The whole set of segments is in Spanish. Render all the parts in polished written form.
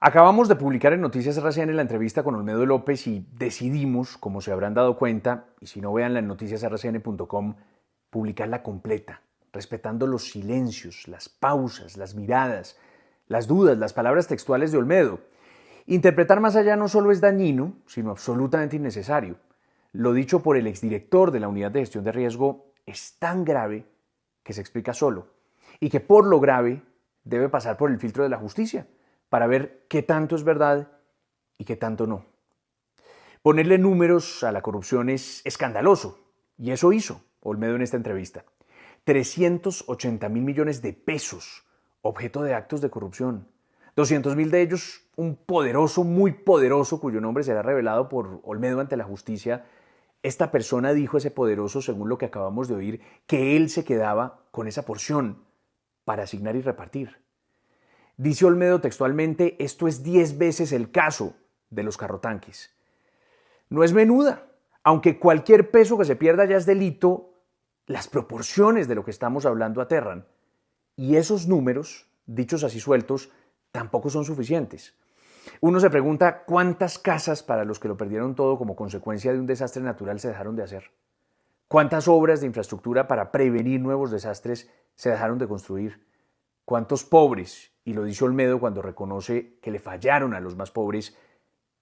Acabamos de publicar en Noticias RCN la entrevista con Olmedo López y decidimos, como se habrán dado cuenta, y si no véanla en noticiasrcn.com, publicarla completa, respetando los silencios, las pausas, las miradas, las dudas, las palabras textuales de Olmedo. Interpretar más allá no solo es dañino, sino absolutamente innecesario. Lo dicho por el exdirector de la Unidad de Gestión de Riesgo es tan grave que se explica solo, y que por lo grave debe pasar por el filtro de la justicia, para ver qué tanto es verdad y qué tanto no. Ponerle números a la corrupción es escandaloso, y eso hizo Olmedo en esta entrevista. 380.000 millones de pesos, objeto de actos de corrupción. 200.000 de ellos, un poderoso, muy poderoso, cuyo nombre será revelado por Olmedo ante la justicia. Esta persona dijo, ese poderoso, según lo que acabamos de oír, que él se quedaba con esa porción para asignar y repartir. Dice Olmedo textualmente, esto es 10 veces el caso de los carrotanques. No es menuda, aunque cualquier peso que se pierda ya es delito, las proporciones de lo que estamos hablando aterran. Y esos números, dichos así sueltos, tampoco son suficientes. Uno se pregunta cuántas casas para los que lo perdieron todo como consecuencia de un desastre natural se dejaron de hacer. ¿Cuántas obras de infraestructura para prevenir nuevos desastres se dejaron de construir? ¿Cuántos pobres, y lo dice Olmedo cuando reconoce que le fallaron a los más pobres,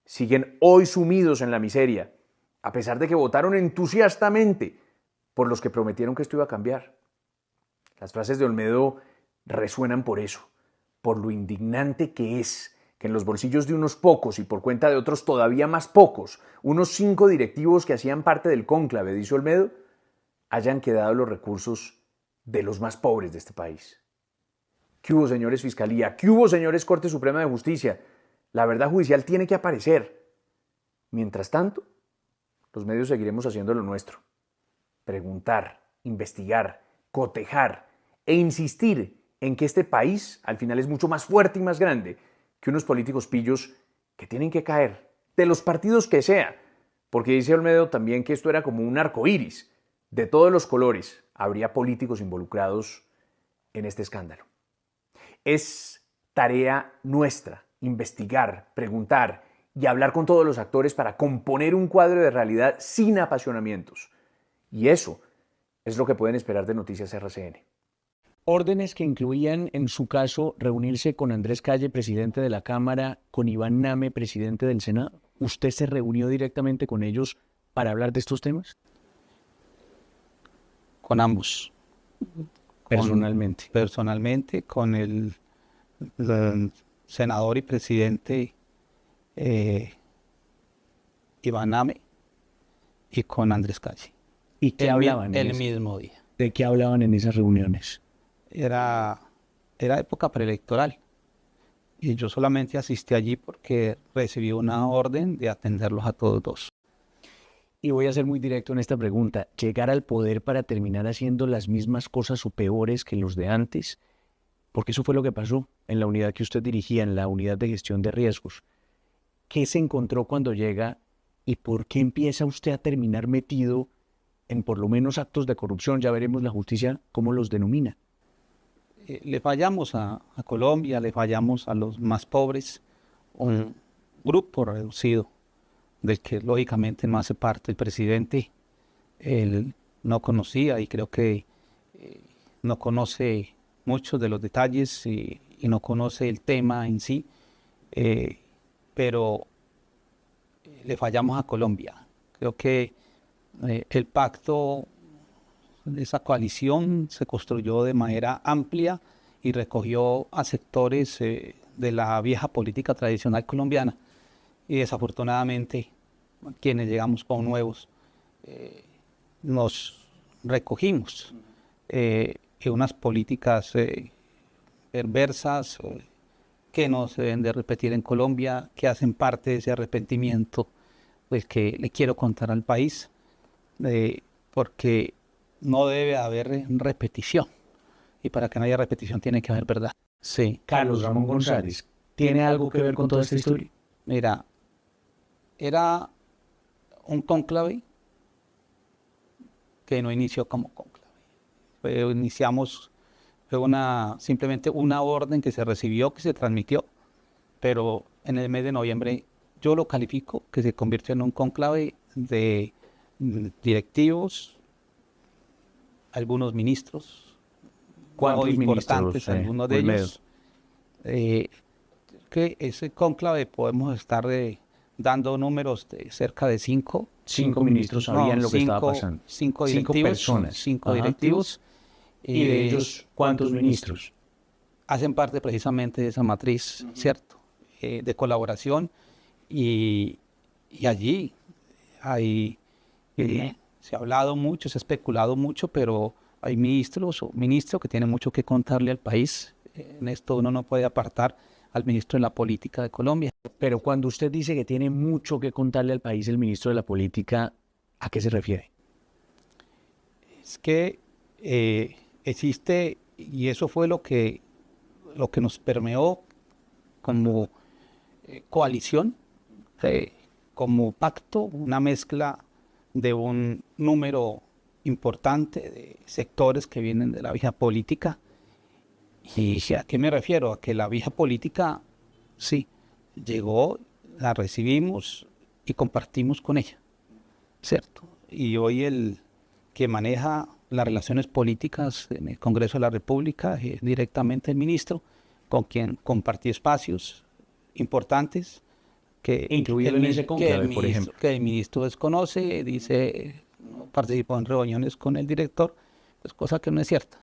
siguen hoy sumidos en la miseria, a pesar de que votaron entusiastamente por los que prometieron que esto iba a cambiar? Las frases de Olmedo resuenan por eso, por lo indignante que es que en los bolsillos de unos pocos y por cuenta de otros todavía más pocos, unos 5 directivos que hacían parte del cónclave, dice Olmedo, hayan quedado los recursos de los más pobres de este país. ¿Qué hubo, señores Fiscalía? ¿Qué hubo, señores Corte Suprema de Justicia? La verdad judicial tiene que aparecer. Mientras tanto, los medios seguiremos haciendo lo nuestro. Preguntar, investigar, cotejar e insistir en que este país al final es mucho más fuerte y más grande que unos políticos pillos que tienen que caer, de los partidos que sea, porque dice Olmedo también que esto era como un arco iris, de todos los colores habría políticos involucrados en este escándalo. Es tarea nuestra investigar, preguntar y hablar con todos los actores para componer un cuadro de realidad sin apasionamientos. Y eso es lo que pueden esperar de Noticias RCN. Órdenes que incluían, en su caso, reunirse con Andrés Calle, presidente de la Cámara, con Iván Name, presidente del Senado. ¿Usted se reunió directamente con ellos para hablar de estos temas? Con ambos. Personalmente. Personalmente, con el senador y presidente Iván Name y con Andrés Calle. ¿Y qué hablaban? El mismo día. ¿De qué hablaban en esas reuniones? Era época preelectoral y yo solamente asistí allí porque recibí una orden de atenderlos a todos dos. Y voy a ser muy directo en esta pregunta. ¿Llegar al poder para terminar haciendo las mismas cosas o peores que los de antes? Porque eso fue lo que pasó en la unidad que usted dirigía, en la unidad de gestión de riesgos. ¿Qué se encontró cuando llega y por qué empieza usted a terminar metido en por lo menos actos de corrupción? Ya veremos la justicia cómo los denomina. Le fallamos a Colombia, le fallamos a los más pobres, un grupo reducido del que lógicamente no hace parte el presidente. Él no conocía y creo que no conoce muchos de los detalles y no conoce el tema en sí, pero le fallamos a Colombia. Creo que el pacto, esa coalición se construyó de manera amplia y recogió a sectores de la vieja política tradicional colombiana y desafortunadamente quienes llegamos con nuevos nos recogimos en unas políticas perversas que no se deben de repetir en Colombia, que hacen parte de ese arrepentimiento pues, que le quiero contar al país, porque no debe haber repetición. Y para que no haya repetición tiene que haber verdad. Sí. Carlos Ramón González, ¿tiene algo que ver con toda esta historia? Mira, era un cónclave que no inició como cónclave. Fue simplemente una orden que se recibió, que se transmitió, pero en el mes de noviembre yo lo califico que se convirtió en un cónclave de directivos, algunos ministros, ¿Cuántos muy importantes, ministros, algunos de Olmedo? ellos. Que ese cónclave podemos estar dando números de cerca de 5. 5 ministros sabían lo que estaba pasando. 5 5 directivos. personas. 5 Ajá. directivos. ¿Y de ellos cuántos ministros? Hacen parte precisamente de esa matriz, ¿cierto? De colaboración. Y allí hay, se ha hablado mucho, se ha especulado mucho, pero hay ministros o ministros que tienen mucho que contarle al país. En esto uno no puede apartar al ministro de la Política de Colombia. Pero cuando usted dice que tiene mucho que contarle al país el ministro de la Política, ¿a qué se refiere? Es que existe, y eso fue lo que nos permeó como coalición, como pacto, una mezcla de un número importante de sectores que vienen de la vía política. ¿Y a qué me refiero? A que la vía política, sí, llegó, la recibimos y compartimos con ella, ¿cierto? Y hoy el que maneja las relaciones políticas en el Congreso de la República es directamente el ministro, con quien compartí espacios importantes que Incluido en ese cónclave, por ejemplo. Que el ministro desconoce, dice, participó en reuniones con el director, pues cosa que no es cierta.